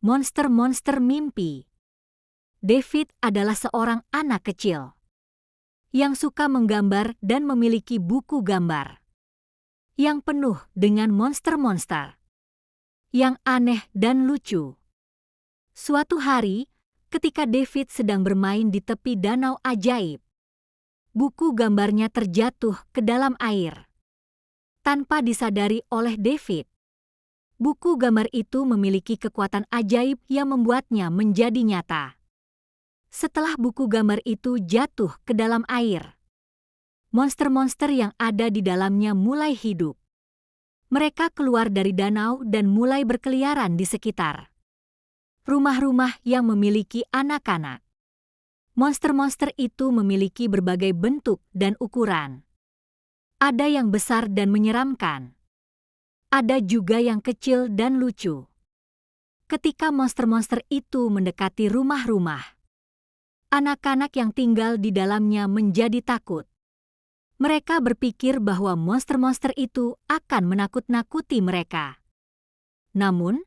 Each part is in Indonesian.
Monster-monster mimpi. David adalah seorang anak kecil yang suka menggambar dan memiliki buku gambar yang penuh dengan monster-monster yang aneh dan lucu. Suatu hari, ketika David sedang bermain di tepi danau ajaib, buku gambarnya terjatuh ke dalam air. Tanpa disadari oleh David, buku gambar itu memiliki kekuatan ajaib yang membuatnya menjadi nyata. Setelah buku gambar itu jatuh ke dalam air, monster-monster yang ada di dalamnya mulai hidup. Mereka keluar dari danau dan mulai berkeliaran di sekitar rumah-rumah yang memiliki anak-anak. Monster-monster itu memiliki berbagai bentuk dan ukuran. Ada yang besar dan menyeramkan. Ada juga yang kecil dan lucu. Ketika monster-monster itu mendekati rumah-rumah, anak-anak yang tinggal di dalamnya menjadi takut. Mereka berpikir bahwa monster-monster itu akan menakut-nakuti mereka. Namun,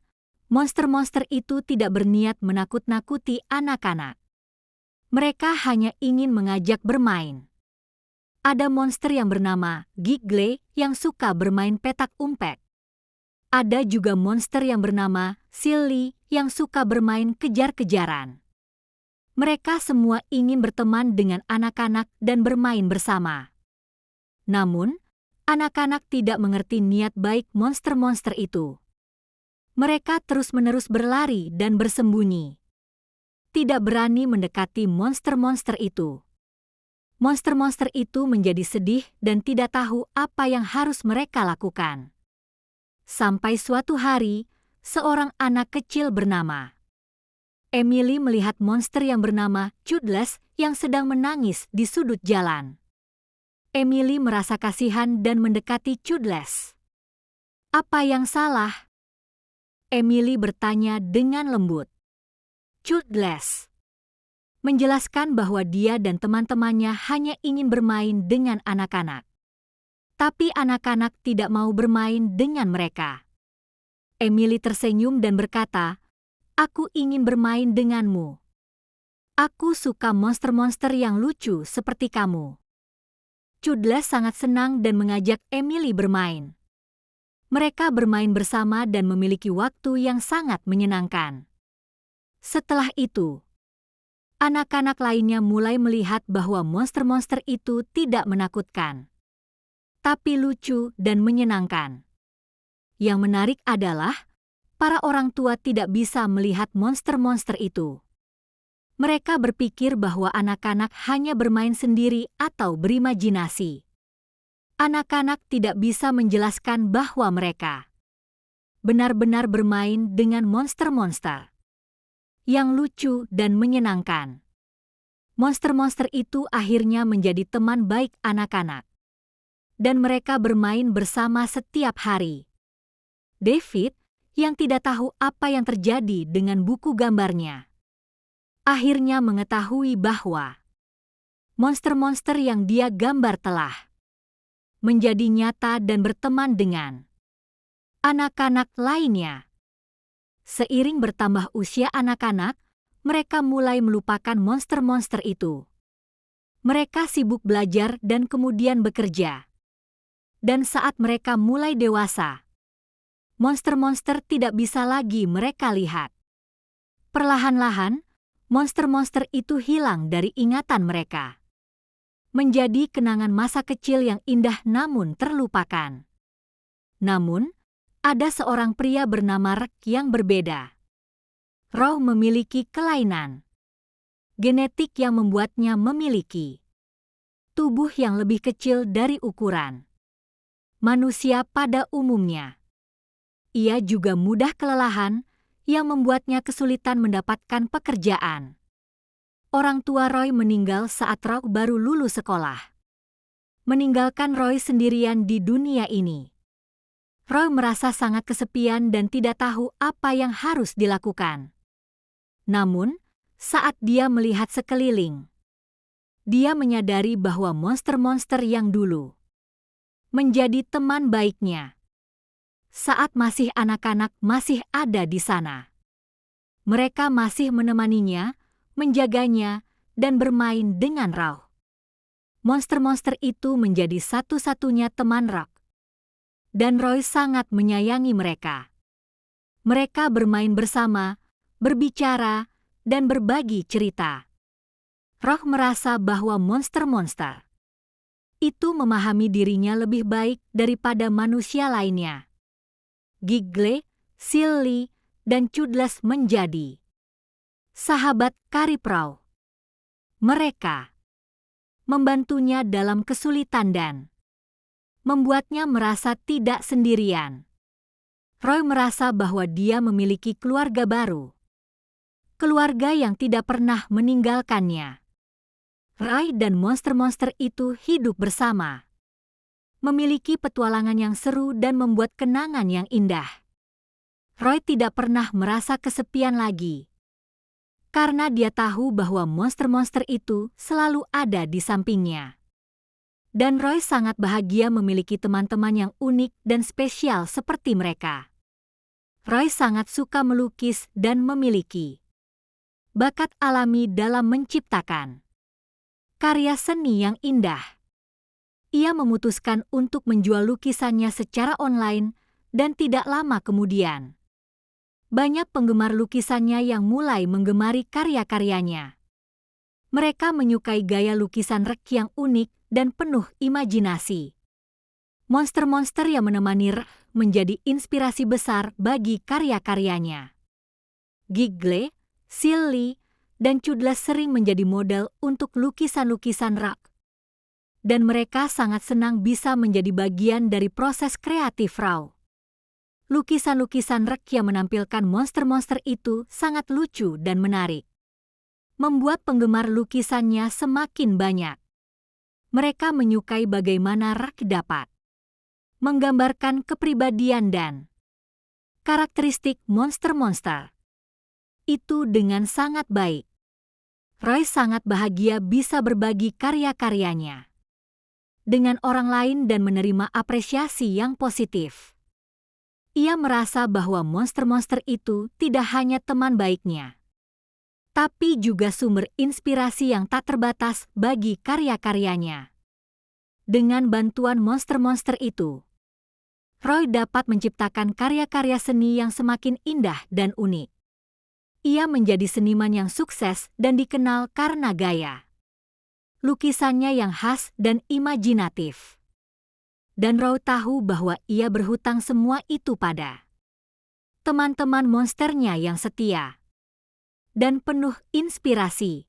monster-monster itu tidak berniat menakut-nakuti anak-anak. Mereka hanya ingin mengajak bermain. Ada monster yang bernama Giggle yang suka bermain petak umpet. Ada juga monster yang bernama Silly yang suka bermain kejar-kejaran. Mereka semua ingin berteman dengan anak-anak dan bermain bersama. Namun, anak-anak tidak mengerti niat baik monster-monster itu. Mereka terus-menerus berlari dan bersembunyi. Tidak berani mendekati monster-monster itu. Monster-monster itu menjadi sedih dan tidak tahu apa yang harus mereka lakukan. Sampai suatu hari, seorang anak kecil bernama Emily melihat monster yang bernama Chudless yang sedang menangis di sudut jalan. Emily merasa kasihan dan mendekati Chudless. "Apa yang salah?" Emily bertanya dengan lembut. Chudless menjelaskan bahwa dia dan teman-temannya hanya ingin bermain dengan anak-anak. Tapi anak-anak tidak mau bermain dengan mereka. Emily tersenyum dan berkata, "Aku ingin bermain denganmu. Aku suka monster-monster yang lucu seperti kamu." Chudless sangat senang dan mengajak Emily bermain. Mereka bermain bersama dan memiliki waktu yang sangat menyenangkan. Setelah itu, anak-anak lainnya mulai melihat bahwa monster-monster itu tidak menakutkan, tapi lucu dan menyenangkan. Yang menarik adalah, para orang tua tidak bisa melihat monster-monster itu. Mereka berpikir bahwa anak-anak hanya bermain sendiri atau berimajinasi. Anak-anak tidak bisa menjelaskan bahwa mereka benar-benar bermain dengan monster-monster yang lucu dan menyenangkan. Monster-monster itu akhirnya menjadi teman baik anak-anak, dan mereka bermain bersama setiap hari. David, yang tidak tahu apa yang terjadi dengan buku gambarnya, akhirnya mengetahui bahwa monster-monster yang dia gambar telah menjadi nyata dan berteman dengan anak-anak lainnya. Seiring bertambah usia anak-anak, mereka mulai melupakan monster-monster itu. Mereka sibuk belajar dan kemudian bekerja. Dan saat mereka mulai dewasa, monster-monster tidak bisa lagi mereka lihat. Perlahan-lahan, monster-monster itu hilang dari ingatan mereka. Menjadi kenangan masa kecil yang indah namun terlupakan. Namun, ada seorang pria bernama Rek yang berbeda. Roh memiliki kelainan genetik yang membuatnya memiliki tubuh yang lebih kecil dari ukuran manusia pada umumnya. Ia juga mudah kelelahan yang membuatnya kesulitan mendapatkan pekerjaan. Orang tua Roy meninggal saat Roy baru lulus sekolah, meninggalkan Roy sendirian di dunia ini. Roy merasa sangat kesepian dan tidak tahu apa yang harus dilakukan. Namun, saat dia melihat sekeliling, dia menyadari bahwa monster-monster yang dulu menjadi teman baiknya saat masih anak-anak masih ada di sana. Mereka masih menemaninya, menjaganya, dan bermain dengan Roy. Monster-monster itu menjadi satu-satunya teman Roy. Dan Roy sangat menyayangi mereka. Mereka bermain bersama, berbicara, dan berbagi cerita. Roy merasa bahwa monster-monster itu memahami dirinya lebih baik daripada manusia lainnya. Giggle, Silly, dan Chudless menjadi sahabat karib Roy. Mereka membantunya dalam kesulitan dan membuatnya merasa tidak sendirian. Roy merasa bahwa dia memiliki keluarga baru. Keluarga yang tidak pernah meninggalkannya. Roy dan monster-monster itu hidup bersama. Memiliki petualangan yang seru dan membuat kenangan yang indah. Roy tidak pernah merasa kesepian lagi. Karena dia tahu bahwa monster-monster itu selalu ada di sampingnya. Dan Roy sangat bahagia memiliki teman-teman yang unik dan spesial seperti mereka. Roy sangat suka melukis dan memiliki bakat alami dalam menciptakan karya seni yang indah. Ia memutuskan untuk menjual lukisannya secara online dan tidak lama kemudian banyak penggemar lukisannya yang mulai menggemari karya-karyanya. Mereka menyukai gaya lukisan Roy yang unik dan penuh imajinasi. Monster-monster yang menemani Roy menjadi inspirasi besar bagi karya-karyanya. Giggle, Silly, dan Chudless sering menjadi model untuk lukisan-lukisan Roy. Dan mereka sangat senang bisa menjadi bagian dari proses kreatif Roy. Lukisan-lukisan Roy yang menampilkan monster-monster itu sangat lucu dan menarik. Membuat penggemar lukisannya semakin banyak. Mereka menyukai bagaimana Roy dapat menggambarkan kepribadian dan karakteristik monster-monster itu dengan sangat baik. Roy sangat bahagia bisa berbagi karya-karyanya dengan orang lain dan menerima apresiasi yang positif. Ia merasa bahwa monster-monster itu tidak hanya teman baiknya, tapi juga sumber inspirasi yang tak terbatas bagi karya-karyanya. Dengan bantuan monster-monster itu, Roy dapat menciptakan karya-karya seni yang semakin indah dan unik. Ia menjadi seniman yang sukses dan dikenal karena gaya lukisannya yang khas dan imajinatif. Dan Roy tahu bahwa ia berhutang semua itu pada teman-teman monsternya yang setia dan penuh inspirasi.